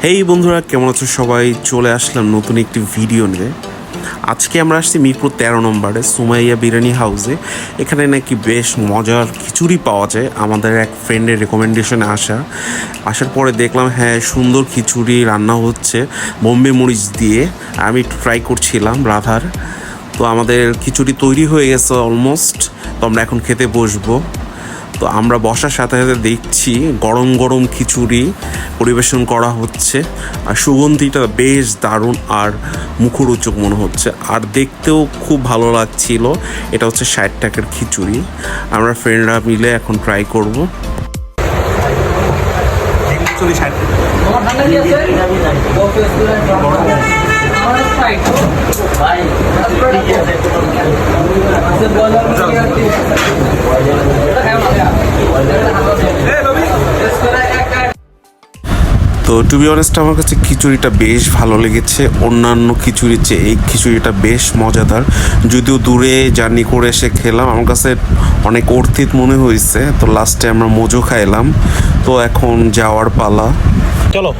হেই বন্ধুরা, কেমন আছো সবাই? চলে আসলাম নতুন একটি ভিডিও নিয়ে। আজকে আমরা আসছি মিরপুর 13 নম্বরে সুমাইয়া বিরিয়ানি হাউসে। এখানে নাকি বেশ মজার খিচুড়ি পাওয়া যায়। আমাদের এক ফ্রেন্ডের রেকমেন্ডেশনে আসার পরে দেখলাম হ্যাঁ, সুন্দর খিচুড়ি রান্না হচ্ছে বোম্বে মরিচ দিয়ে। আমি একটু ট্রাই করছিলাম রাধার। তো আমাদের খিচুড়ি তৈরি হয়ে গেছে অলমোস্ট। তো আমরা এখন খেতে বসবো। তো আমরা বসার সাথে সাথে দেখছি গরম গরম খিচুড়ি পরিবেশন করা হচ্ছে, আর সুগন্ধিটা বেশ দারুণ আর মুখরোচক মনে হচ্ছে, আর দেখতেও খুব ভালো লাগছিল। এটা হচ্ছে 60 টাকার খিচুড়ি। আমরা ফ্রেন্ডরা মিলে এখন ট্রাই করব। তো টু বি অনেস্ট, আমার কাছে খিচুড়িটা বেশ ভালো লেগেছে। অন্যান্য খিচুড়ির চেয়ে এই খিচুড়িটা বেশ মজাদার। যদিও দূরে জার্নি করে এসে খেলাম, আমার কাছে অনেক অর্থিত মনে হয়েছে। তো লাস্টে আমরা মোজো খাইলাম। তো এখন যাওয়ার পালা, চলো।